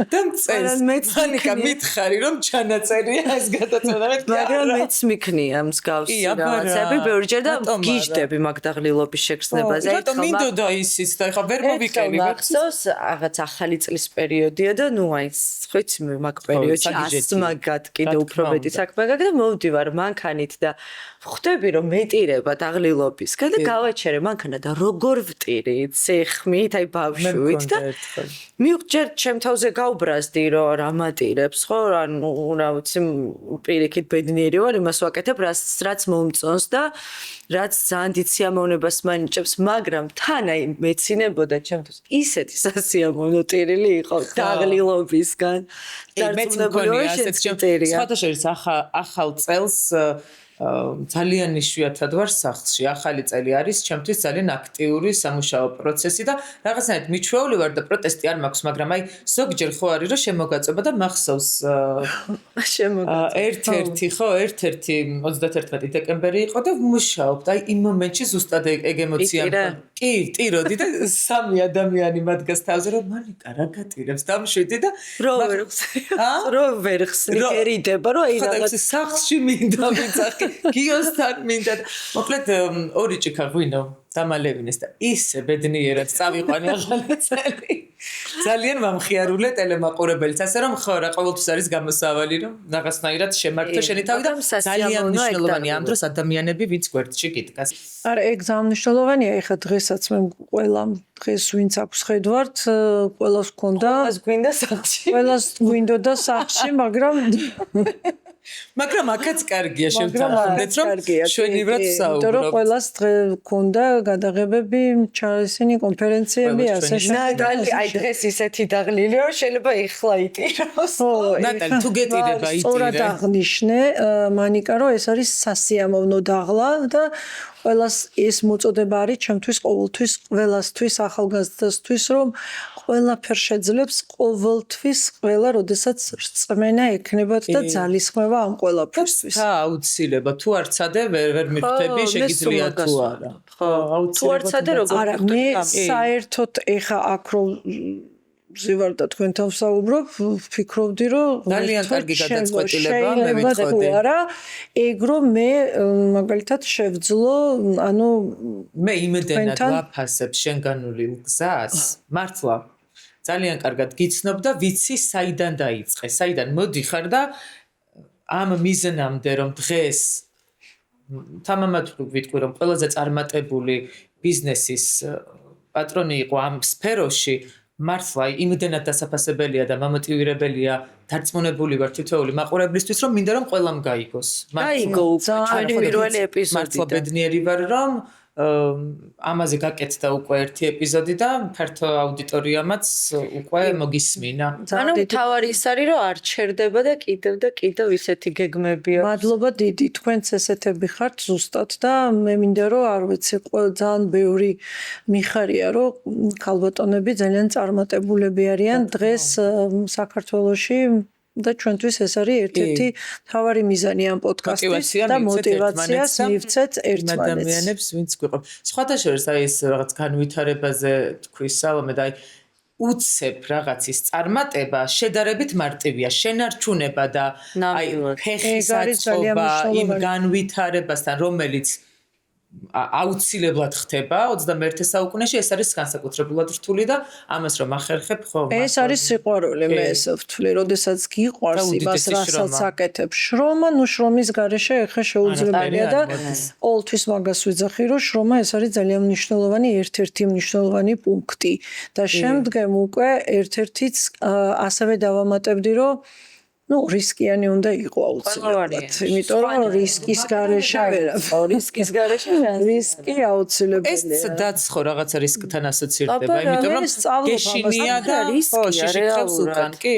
და მწეს მანიკა მითხარი რომ ჩანაწერია ეს გადაწყვეტა მაგრამ მეც მიქნია მსგავსი რაღაცები ბევრჯერ და გიждები მაგდაღლილობის შეგრძნებაზე. რატომ მინდოდა ისიც და ეხა ვერ მოვიყენი მახსოვს რაღაც ახალი წლის პერიოდია და ნუ აი ხეც მაგ პერიოდში ასმაგად კიდე უფრო მეტი საქმე გაქვს და მოვდივარ მანქანით და ხვდები რომ მეტირება დაღლილობისგან და გავაჩერე მანქანა და როგორ ვტირი ცეხმით აი ბავშვით და მივჭერ ჩემ თავზე გავბრაზდი რომ რა მატირებს ხო ანუ რა ვიცი პირიქით ბედნიერი ვარ იმას ვაკეთებ რაც მომწონს და რაც ძალიან დიდ სიამოვნებას მანიჭებს მაგრამ თან აი მეცინებოდა ჩემთვის ისეთი სასიამოვნო ტირილი იყო დაღლილობისგან მეც მგონია ასეთ სხვათა შორის ახალ წელს ძალიან იშვიათად ვარ სახლში. ახალი წელი არის ჩემთვის ძალიან აქტიური სამუშაო პროცესი და რაღაცნაირად მიჩვეული ვარ და პროტესტი არ მაქვს, მაგრამ აი ზოგჯერ ხო არის რომ შემოგაწובה და მახსოვს ერთ-ერთი 31 დეკემბერი იყო და ვმუშაობ და აი იმ მომენტში ზუსტად ეგ ემოცია კი, ტიროდი და სამი ადამიანი მადგას თავზე რომ მანიკა რა გატირებს დამშვიდი და რო ვერ ხსნი გერიდება რომ აი რაღაც სახლში მინდა ვიცახი გიოსთან მინდა მოკლედ ორი ჭიქა ღვინო დამალევინეს და ისე ბედნიერად წავიყვანი ახალი წელი ძალიან მომხიარულე ტელემაყურებელიც ასე რომ ხო რა ყოველთვის არის გამოსავალი რომ რაღაცნაირად შემართო შენი თავი და ძალიან მნიშვნელოვანია ამ დროს ადამიანები ვინც გვერდში გიდგას არა ეგ ძალიან მნიშვნელოვანია ეხა დღესაც მე ყველა დღეს ვინც აქვს ხედვართ ყველას გქონდა გვინდა სახლში ყველას გვინდოდა სახლში მაგრამ აქაც კარგია შევთანხმდეთ რომ შვენივრად ვსაუბრობთ. იმიტომ რომ ყველას დღე გქონდა გადაღებები, ისინი კონფერენციები ასე ნატალი აი დღეს ისეთი დაღლილი რომ შეიძლება ეხლა იტიროს. ნატალი თუ გეტირება იტირე. სწორად აღნიშნე მანიკა რომ ეს არის სასიამოვნო დაღლა და ყველას ეს მოწოდება არის ჩემთვის ყოველთვის ყველასთვის ახალგაზრდასთვის რომ ყველაფერ შეძლებს ყოველთვის ყველა როდესაც რწმენა ექნებათ და ძალისხმევა ამ ყველაფერთვის. აუცილებლად თუ არ ცადე ვერ მიხვდები შეგიძლია თუ არა. ხო აუცილებლად. თუ არ ცადე როგორ არა მე საერთოდ ეხა აქ რომ ზივარ და თქვენთან ვსაუბრობ, ვფიქრობდი რომ ძალიან კარგი გადაწყვეტილება მე მითხოდი. არა, ეგ რომ მე მაგალითად შევძლო, ანუ მე იმედენად ვაფასებ შენგანული გზას. მართლა ძალიან კარგად გიცნობ და ვიცი საიდან დაიწყე, საიდან მოდიხარ და ამ მიზნამდე რომ დღეს თამამად ვიტყვი რომ ყველაზე წარმატებული ბიზნესის პატრონი იყო ამ სფეროში მართლა იმდენად დასაფასებელია და მამოტივირებელია დარწმუნებული ვარ თითოეული მაყურებლისთვის რომ მინდა რომ ყველამ გაიგოს. გაიგო ჩვენი პირველი ეპიზოდი. მართლა ბედნიერი ვარ რომ ამაზე გაკეთდა უკვე ერთი ეპიზოდი და ფართო აუდიტორიამაც უკვე მოგისმინა. ანუ თავარი ის არის რომ არ ჩერდება და კიდევ ისეთი გეგმებია. მადლობა დიდი თქვენც ესეთები ხართ ზუსტად და მე მინდა რომ არ ვიცი ძალიან ბევრი მიხარია რომ ქალბატონები ძალიან წარმატებულები არიან დღეს საქართველოში და ჩვენთვის ეს არის ერთ-ერთი მთავარი მიზანი ამ პოდკასტის და მოტივაციას მივცეთ ერთმანეთს. ადამიანებს ვინც გვიყო. სხვათა შორის აი ეს რაღაც განვითარებაზე თქვი სალომე და აი უცებ რაღაცის წარმატება შედარებით მარტივია, შენარჩუნება და აი ფეხის აწყობა იმ განვითარებასთან რომელიც აუცილებლად ხდება 21 საუკუნეში ეს არის განსაკუთრებულად რთული და ამას რომ ახერხებ ხო ეს არის სიყვარული მე ესე ვთვლი როდესაც გიყვარს იმას რასაც აკეთებ შრომა ნუ შრომის გარეშე ეხა შეუძლებელია და ყოველთვის მაგას ვიძახი რომ შრომა ეს არის ძალიან მნიშვნელოვანი ერთ-ერთი მნიშვნელოვანი პუნქტი და შემდგომ უკვე ერთ-ერთიც ასევე დავამატებდი რომ ну რისკიანი უნდა იყო აუცილებლად იმიტომ რომ რისკის გარეშე რისკის გარეშე რისკი აუცილებელია ეს დაცხო რაღაცა რისკთან ასოცირდება იმიტომ რომ გეშინია და ხო შეხავს უკან კი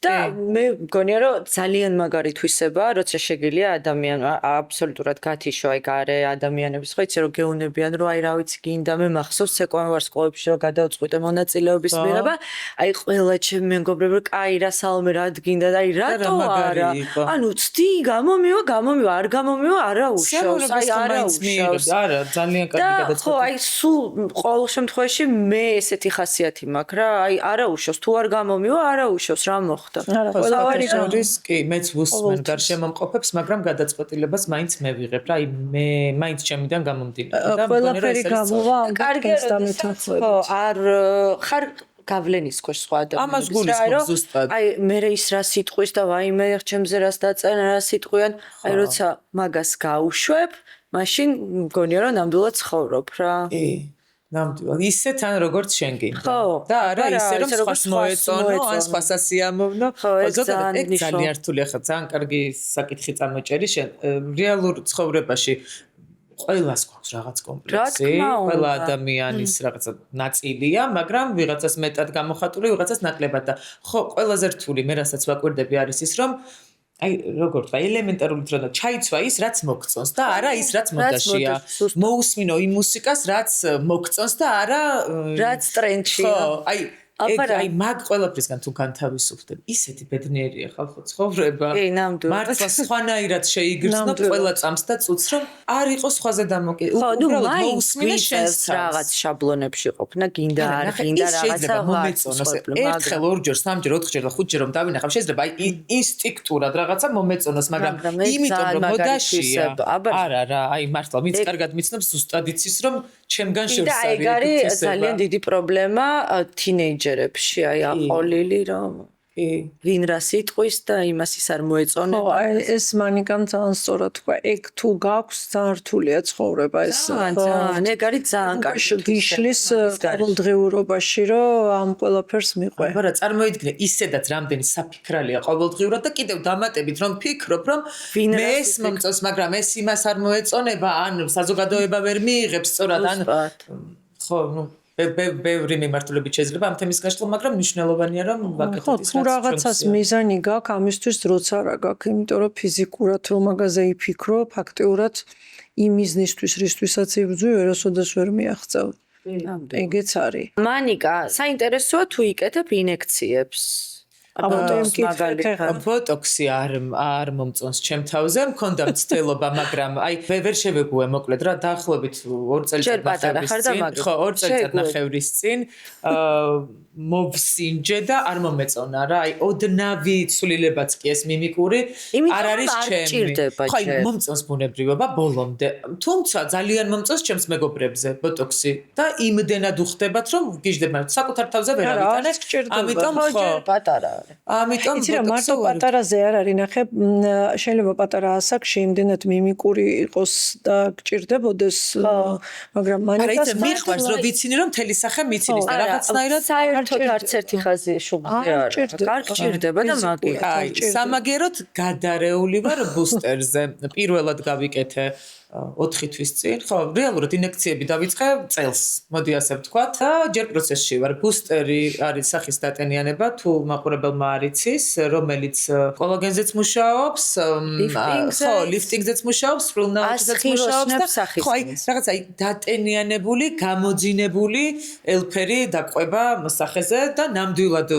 და მე მგონია რომ ძალიან მაგარი თვისება როცა შეგიძლია ადამიანმა აბსოლუტურად გათიშვა აი გარე ადამიანების ხო იცი რომ გეუნებიან რომ აი რა ვიცი გინდა მე მახსოვს ცეკვავენ ვარ სკოლებში რომ გადავწყვიტე მონაწილეობის მიღება აი ყველა ჩემი მეგობრები კაი რა სალმე რა გინდა და აი რატო არა ანუ ცდი გამომივა არ გამომივა არა უშავს აი არა უშავს არა ძალიან კარგი გადაწყვეტილება ხო აი სულ ყოველ შემთხვევაში მე ესეთი ხასიათი მაქვს რა აი არა უშავს თუ არ გამომივა არა უშავს რა მოხდა არა ყველაფერი რისკი მეც ვუსმენ გარშემომყოფებს მაგრამ გადაწყვეტილებას მაინც მე ვიღებ რა აი მე მაინც ჩემიდან გამომდინარე და ყველაფერი გამოვა კარგია დამეთანხმებით ხო არ ხარ გავლენის ქვეშ სხვა ადამიანებს ამას გულისხმობ ზუსტად აი მე ის რა სიტყვის და ვაიმე ჩემზე რას დაწერენ რა სიტყვიან აი როცა მაგას გაუშვებ მაშინ მგონია რომ ნამდვილად ცხოვრობ რა კი ნამდვილად ისე თან როგორც შენ გინდა და არა ისე რომ სხვას მოეწონო ან სხვას ასიამოვნო ზოგადად ეგ ძალიან რთულია ხა ძალიან კარგი საკითხი წამოჭერი შენ რეალურ ცხოვრებაში ყველას გვაქვს რაღაც კომპლექსი ყველა ადამიანის რაღაცა ნაწილია მაგრამ ვიღაცას მეტად გამოხატული ვიღაცას ნაკლებად და ხო ყველაზე რთული მე რასაც ვაკვირდები არის ის რომ აი როგორ თქვა ელემენტარული თქმა ჩაიცვა ის რაც მოგწონს და არა ის რაც მოდაშია მოусმინო იმ მუსიკას რაც მოგწონს და არა რაც ტრენდშია ხო აი მაგ ყველაფრისგან თუ განთავისუფლდებ ისეთი ბედნიერია ხალხო ცხოვრება მართლა სხვანაირად შეიგრძნო ყველა წამს და წუთს რომ არ იყოს სხვაზე დამოკიდებული უბრალოდ მოусმინე შენს რაღაც შაბლონებში ყოფნა გინდა არ გინდა რაღაცა მომეწონოს ერთხელ ორჯერ სამჯერ ოთხჯერ და ხუთჯერ რომ დავინახავ შეიძლება აი ინსტინქტურად რაღაცა მომეწონოს მაგრამ იმიტომ რომ მოდაშია არა რა აი მართლა ვინც კარგად მიცნობს ზუსტად იცის რომ ჩემგან შევსარიეთ და ეგ არის ძალიან დიდი პრობლემა თინეიჯერებში აი აყოლილი რომ ვინ რა სიტყვის და იმას ის არ მოეწონება ხო ეს მანიკამ ძალიან სწორად თქვა ეგ თუ გაქვს ძალიან რთულია ცხოვრება ეს ძალიან ეგ არის ძალიან კარგი გიშლის ყოველდღიურობაში რომ ამ ყველაფერს მიყვე არა წარმოიდგინე ისედაც რამდენი საფიქრალია ყოველდღიურად და კიდევ დამატებით რომ ფიქრობ რომ მე ეს მომწონს მაგრამ ეს იმას არ მოეწონება ან საზოგადოება ვერ მიიღებს სწორად ან ხო ნუ ბევრი მიმართულებით შეიძლება ამ თემის გაშლა, მაგრამ მნიშვნელოვანია რომ ვაკეთოთ ის რაც თუ რაღაცას მიზანი გაქვს, ამისთვის დროც არ გაქვს, იმიტომ რომ ფიზიკურად რომ მაგაზე იფიქრო, ფაქტიურად იმ მიზნისთვის, რისთვისაც იბრძვი, ვერასოდეს ვერ მიაღწევ. ეგეც არის. მანიკა, საინტერესოა თუ იკეთებ ინექციებს. ბოტოქსი არ მომწონს ჩემ თავზე, მქონდა მცდელობა, მაგრამ აი ვერ შევეგუე მოკლედ რა, დაახლოებით 2 წელიწადნახევრის წინ მოვსინჯე და არ მომეწონა რა, აი ოდნავი ცვლილებაც კი ეს მიმიკური არ არის ჩემი. ხო, აი მომწონს ბუნებრივობა ბოლომდე, თუმცა ძალიან მომწონს ჩემს მეგობრებზე ბოტოქსი და იმდენად უხდებათ რომ გიждდება საკუთარ თავზე ვერ ავიტანე, ამიტომ ხო პატარა ამიტომ იცი რა მარტო პატარაზე არ არის ნახე შეიძლება პატარა ასაკში იმდენად მიმიკური იყოს და გჭირდებოდეს მაგრამ მანიკას მიხვარს რომ ვიცინი რომ მთელი სახე მიცინის და რაღაცნაირად საერთოდ არც ერთი ხაზი შუბლზე არ არის. კარგ ჭირდება და მაგი. აი სამაგეროდ გადარეული ვარ ბუსტერზე. პირველად გავიკეთე 4 თვის წინ, ხო, რეალურად ინექციები დავიწყე წელს, მოდი ასე ვთქვათ და ჯერ პროცესში ვარ. ბუსტერი არის სახის დატენიანება, თუ მაყურებელმა არ იცის, რომელიც კოლაგენზეც მუშაობს, ხო, ლიფტინგზეც მუშაობს, სპრულნაუჩზეც მუშაობს და ხო, აი, რაღაცა დატენიანებული, გამოძინებული ელფერი დაყვება სახეზე და ნამდვილად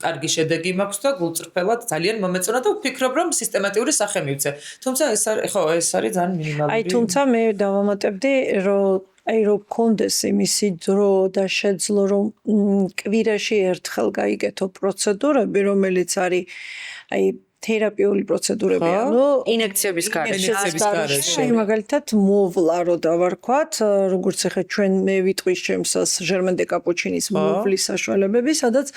კარგი შედეგი მაქვს და გულწრფელად ძალიან მომეწონა და ვფიქრობ რომ სისტემატიური სახე მივცე. თუმცა ეს არის ძალიან მინიმალური. აი თუმცა მე დავამატებდი რომ კონდეს იმისი დრო და შეძლო რომ კვირაში ერთხელ გაიგეთო პროცედურები რომელიც არის აი თერაპიული პროცედურები ანუ ინექციების გარეშე. აი მაგალითად მოვლა რო დავარქვათ, როგორც ახლა ჩვენ მე ვიტყვის ჩემსას ჟერმენ დე კაპუჩინის მოვლის საშუალებები, სადაც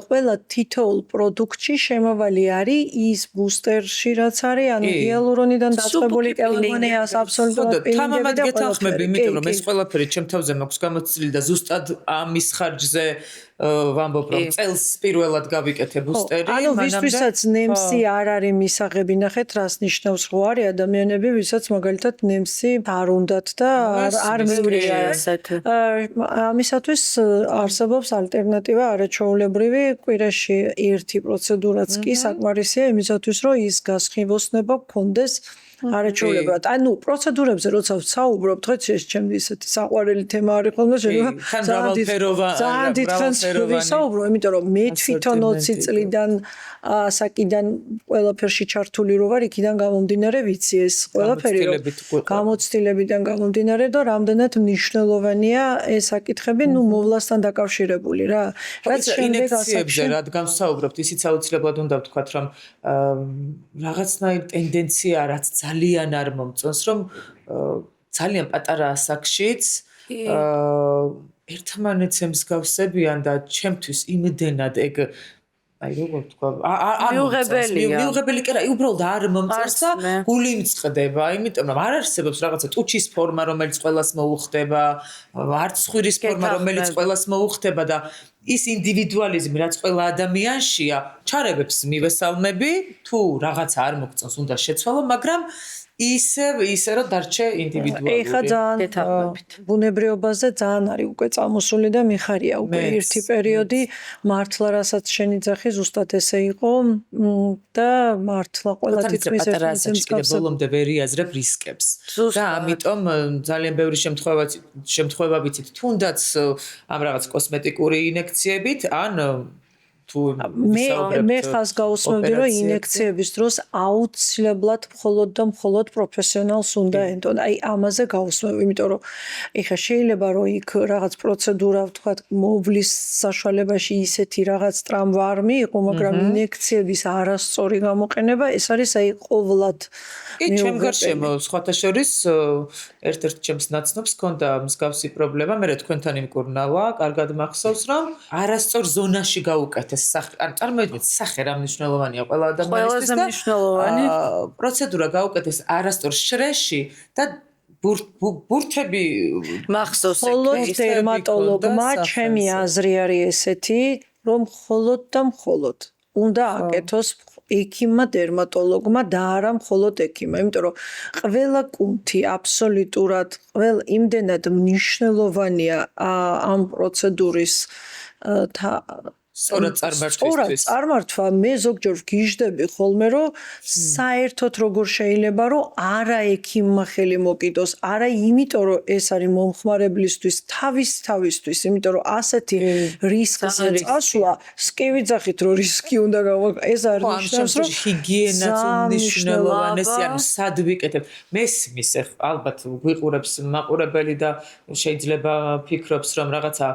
ყველა თითოეულ პროდუქტში შემავალი არის ის ბუსტერში რაც არის, ანუ ჰიალურონიდან დაწყებული კელმონიას აბსოლუტურად თამამად გეთანხმები, იმიტომ რომ ეს ყველაფერი ჩემ თავზე მაქვს გამოცდილი და ზუსტად ამის ხარჯზე ვამბობ რომ წელს პირველად გავიკეთე ბუსტერი ანუ ვისთვისაც ნემსი არ არის მისაღები ნახეთ რას ნიშნავს ხო არის ადამიანები ვისაც მაგალითად ნემსი არ უნდათ და არ მივრია ამისათვის არსებობს ალტერნატივა არაჩვეულებრივი კვირაში ერთი პროცედურაც კი საკმარისია იმისათვის რომ ის გასხივოსნება გქონდეს არაჩვეულებრივად. ანუ პროცედურებზე როცა ვსაუბრობ, დღეს ეს ჩემი ისეთი საყვარელი თემა არის ხოლმე, შეიძლება ძალიან დიდხანს ვისაუბრო, იმიტომ რომ მე თვითონ 20 წლიდან ასაკიდან ყველაფერში ჩართული რო ვარ, იქიდან გამომდინარე ვიცი ეს ყველაფერი, გამოცდილებიდან გამომდინარე და რამდენად მნიშვნელოვანია ეს საკითხები, ნუ მოვლასთან დაკავშირებული რა. რაც შემდეგ ინექციებზე რადგან ვსაუბრობთ, ისიც აუცილებლად უნდა ვთქვათ, რომ რაღაცნაირი ტენდენცია რაც ძალიან არ მომწონს, რომ ძალიან პატარა ასაკშიც ერთმანეთს ემსგავსებიან და ჩემთვის იმდენად ეგ აი როგორ ვთქვა მიუღებელი კი რა უბრალოდ არ მომწონს და გული მწყდება იმიტომ რომ არ არსებობს რაღაცა ტუჩის ფორმა რომელიც ყველას მოუხდება არც ხვირის ფორმა რომელიც ყველას მოუხდება და ის ინდივიდუალიზმი რაც ყველა ადამიანშია ჩარევებს მივესალმები თუ რაღაცა არ მოგწონს უნდა შეცვალო მაგრამ ისე რომ დარჩე ინდივიდუალური. ეხა ძალიან ბუნებრიობაზე ძალიან არის უკვე წამოსული და მიხარია უკვე ერთი პერიოდი მართლა რასაც შენი ძახი ზუსტად ესე იყო და მართლა ყველა თითქმის ერთ-ერთ ბოლომდე ვერ იაზრებ რისკებს. და ამიტომ ძალიან ბევრი შემთხვევა ვიცით თუნდაც ამ რაღაც კოსმეტიკური ინექციებით ან მე ხას გავუსმევდი რომ ინექციების დროს აუცილებლად მხოლოდ პროფესიონალს უნდა ენტონ. აი ამაზე გავუსმევ, იმიტომ რომ ეხა შეიძლება რომ იქ რაღაც პროცედურა ვთქვათ მოვლის საშუალებაში ისეთი რაღაც ტრამვა არ მიიღო, მაგრამ ინექციების არასწორი გამოყენება ეს არის აი ყოვლად ჩემ გარშემო სხვათა შორის ერთ-ერთ ჩემს ნაცნობს ჰქონდა მსგავსი პრობლემა, მე თქვენთან იმკურნალა, კარგად მახსოვს რომ არასწორ ზონაში გაუკეთეს ან წარმოიდგინეთ სახე რა მნიშვნელოვანია ყველა ადამიანისთვის და მნიშვნელოვანი პროცედურა გაუკეთეს არასწორ შრეში და ბურთები მახსოვს მხოლოდ დერმატოლოგმა ჩემი აზრი არის ესეთი რომ მხოლოდ და მხოლოდ უნდა აკეთოს ექიმმა დერმატოლოგმა და არა მხოლოდ ექიმმა, იმიტომ რომ ყველა კუნთი აბსოლუტურად ყველა იმდენად მნიშვნელოვანია ამ პროცედურის სწორად წარმართვა მე ზოგჯერ ვგიჟდები ხოლმე რომ საერთოდ როგორ შეიძლება რომ არა ექიმმა ხელი მოკიდოს არა იმიტომ რომ ეს არის მომხმარებლისთვის თავისთვის იმიტომ რომ ასეთი რისკზე წასვლა სკივი ძახით რომ რისკი უნდა ეს არ ნიშნავს რომ ჰიგიენაც უნიშნელოვანესი ანუ სად ვიკეთებ მესმის ალბათ გვიყურებს მაყურებელი და შეიძლება ფიქრობს რომ რაღაცა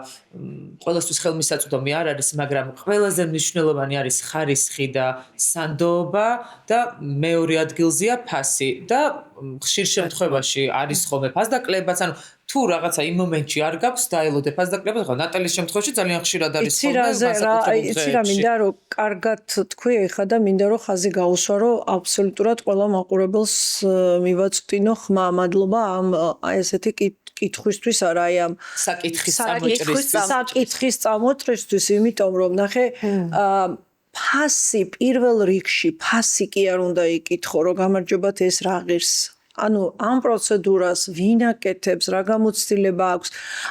ყველასთვის ხელმისაწვდომი არ არის მაგრამ ყველაზე მნიშვნელოვანი არის ხარისხი და სანდოობა და მეორე ადგილზეა ფასი და ხშირ შემთხვევაში არის ხოლმე ფასდაკლებაც ანუ თუ რაღაცა იმ მომენტში არ გაქვს დაელოდებ ასდაკლებად, ხო, ნატალის შემთხვევაში ძალიან ხშირად არის იცი რა მინდა რომ კარგად თქვი ეხა და მინდა რომ ხაზი გაუსვა რომ აბსოლუტურად ყველა მაყურებელს მივაწვდინო ხმა მადლობა ამ ესეთი კითხვისთვის არა აი ამ საკითხის წამოჭრისთვის, იმიტომ რომ ნახე ფასი პირველ რიგში ფასი კი არ უნდა იკითხო რომ გამარჯობათ ეს რა ღირს ანუ ამ პროცედურას ვინ აკეთებს, რა გამოცდილება აქვს,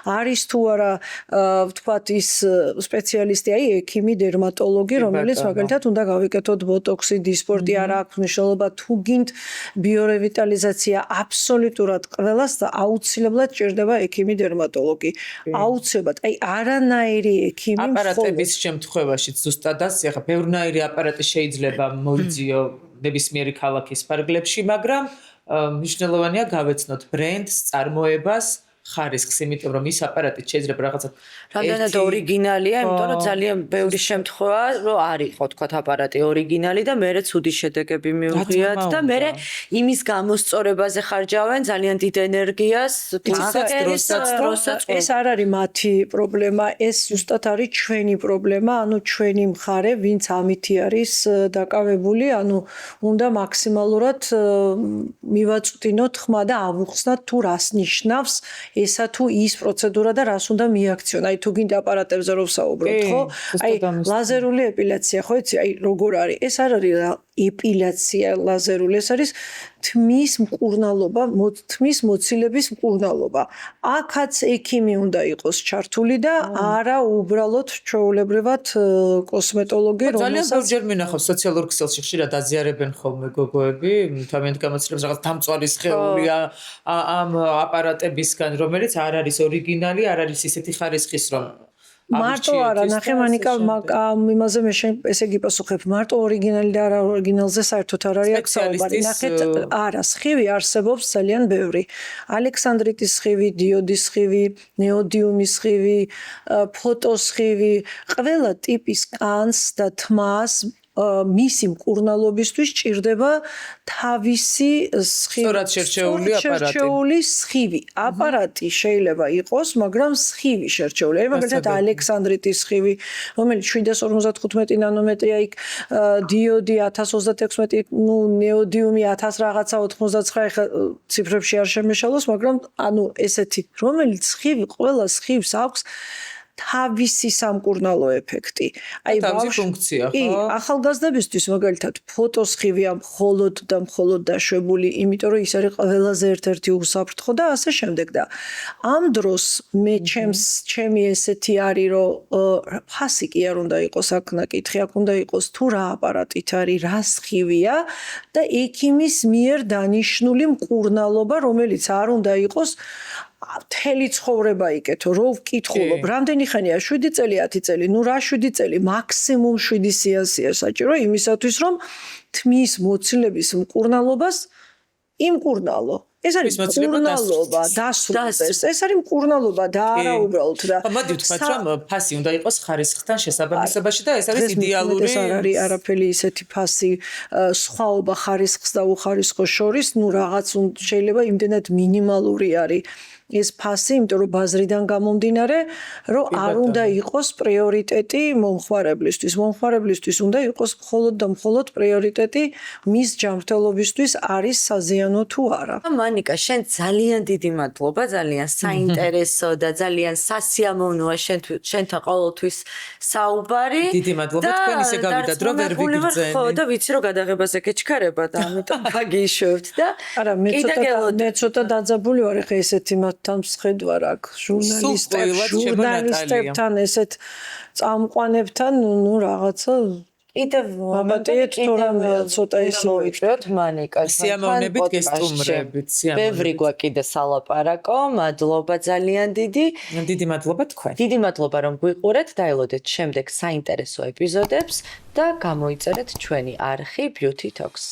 არის თუ არა ვთქვათ ის სპეციალისტი, აი ექიმი, დერმატოლოგი, რომელიც მაგალითად უნდა გავიკეთოთ ბოტოქსი, დისპორტი არა აქვს მნიშვნელობა, თუ გინდ ბიორევიტალიზაცია აბსოლუტურად ყველას და აუცილებლად ჭირდება ექიმი, დერმატოლოგი. აუცილებლად, აი არანაირი ექიმი აპარატების შემთხვევაშიც ზუსტად ასე, ახლა ბევრნაირი აპარატი შეიძლება მოიძიო ნებისმიერი ქალაქის ფარგლებში, მაგრამ მნიშვნელოვანია გავეცნოთ ბრენდს, წარმოებას, ხარისხს, იმიტომ რომ ის აპარატით შეიძლება რაღაცა რამდენად ორიგინალია, იმიტომ რომ ძალიან ბევრი შემთხვევაა, რომ არ იყო თქვა აპარატი ორიგინალი და მერე ცუდი შედეგები მიუღიათ და მერე იმის გამოსწორებაზე ხარჯავენ ძალიან დიდ ენერგიას, ეს არ არის მათი პრობლემა, ეს ზუსტად არის ჩვენი პრობლემა, ანუ ჩვენი მხარე, ვინც ამითი არის დაკავებული, ანუ უნდა მაქსიმალურად მივაწვდინოთ ხმა და ავუხსნათ თუ რას ნიშნავს ესა თუ ის პროცედურა და რას უნდა მიაქციონ. აი თუ გინდა აპარატებზე რომ ვსაუბრობთ, ხო? აი ლაზერული ეპილაცია, ხო იცი, აი როგორ არის? ეს არ არის ეპილაცია ლაზერული, ეს არის თმის მკურნალობა, თმის მოცილების მკურნალობა. აქაც ექიმი უნდა იყოს ჩართული და არა უბრალოდ ჩვეულებრივად კოსმეტოლოგი, რომელსაც ძალიან ბევრჯერ მინახავს სოციალურ ქსელში ხშირად აზიარებენ ხოლმე გოგოები, თავიანთ გამოცდილებას რაღაც დამწვარი სხეული ამ აპარატებისგან, რომელიც არ არის ორიგინალი, არ არის ისეთი ხარისხის, რომ მარტო არა, ნახე მანიკა, იმაზე მე ესე გიპასუხებ, მარტო ორიგინალი და არა ორიგინალზე საერთოდ არ არის აქ საუბარი. ნახეთ, არა, სხივი არსებობს ძალიან ბევრი. ალექსანდრიტის სხივი, დიოდის სხივი, ნეოდიუმის სხივი, ფოტოსხივი, ყველა ტიპის კანს და თმას მისი მკურნალობისთვის ჭირდება თავისი შერჩეული სხივი. აპარატი შეიძლება იყოს, მაგრამ სხივი შერჩეული. აი მაგალითად ალექსანდრიტის სხივი, რომელიც 755 ნანომეტრია, იქ დიოდი 1036, ნუ ნეოდიუმი 1000 რაღაცა 99, ეხა ციფრებში არ შემეშალოს, მაგრამ ანუ ესეთი, რომელიც სხივი, ყველა სხივს აქვს თავისი სამკურნალო ეფექტი. აი თავისი ფუნქცია, ხო? ახალგაზრდებისთვის მაგალითად ფოტოსხივია მხოლოდ და მხოლოდ დაშვებული, იმიტომ რომ ის არის ყველაზე ერთ-ერთი უსაფრთხო და ასე შემდეგ და ამ დროს მე ჩემი ესეთი არის რომ ფასი კი არ უნდა იყოს აქ ნაკითხი, აქ უნდა იყოს თუ რა აპარატით არის, რა სხივია და ექიმის მიერ დანიშნული მკურნალობა, რომელიც არ უნდა იყოს მთელი ცხოვრება იკეთო, რო ვკითხულობ, რამდენი ხანია 7 წელი, 10 წელი, ნუ რა 7 წელი, მაქსიმუმ 7 სეანსია საჭირო იმისათვის, რომ თმის მოცილების მკურნალობას იმკურნალო. ეს არის მკურნალობა, დასრულდეს. ეს არის მკურნალობა და არა უბრალოდ და მოდი ვთქვათ, რომ ფასი უნდა იყოს ხარისხთან შესაბამისობაში და ეს არის იდეალური. ეს არ არის არაფერი ისეთი ფასი სხვაობა ხარისხს და უხარისხოს შორის, ნუ რაღაც შეიძლება იმდენად მინიმალური არის. ეს ფასი, იმიტომ რომ ბაზრიდან გამომდინარე, რომ არ უნდა იყოს პრიორიტეტი მომხმარებლისთვის. მომხმარებლისთვის უნდა იყოს მხოლოდ და მხოლოდ პრიორიტეტი მის ჯანმრთელობისთვის არის საზიანო თუ არა. მანიკა, შენ ძალიან დიდი მადლობა, ძალიან საინტერესო და ძალიან სასიამოვნოა შენთან ყოველთვის საუბარი. დიდი მადლობა, თქვენ ისე გავიდათ, რომ ვერ ვიგრძენი. ხო, და ვიცი რომ გადაღებაზე გეჩქარება და ამიტომ გაგიშვებთ და არა, მე ცოტა დაძაბული ვარ ხე ესეთი თან მსხედვარ აქ ჟურნალისტებთან ესეთ წამყვანებთან ნუ რაღაცა კიდევ მომენტიეთ თუ რამე ცოტა ის მოიწვიოთ მანიკა სიამოვნებით გესტუმრებით ბევრი გვაქვს კიდე სალაპარაკო მადლობა ძალიან დიდი მადლობა თქვენ დიდი მადლობა რომ გვიყურეთ დაელოდეთ შემდეგ საინტერესო ეპიზოდებს და გამოიწერეთ ჩვენი არხი Beauty Talks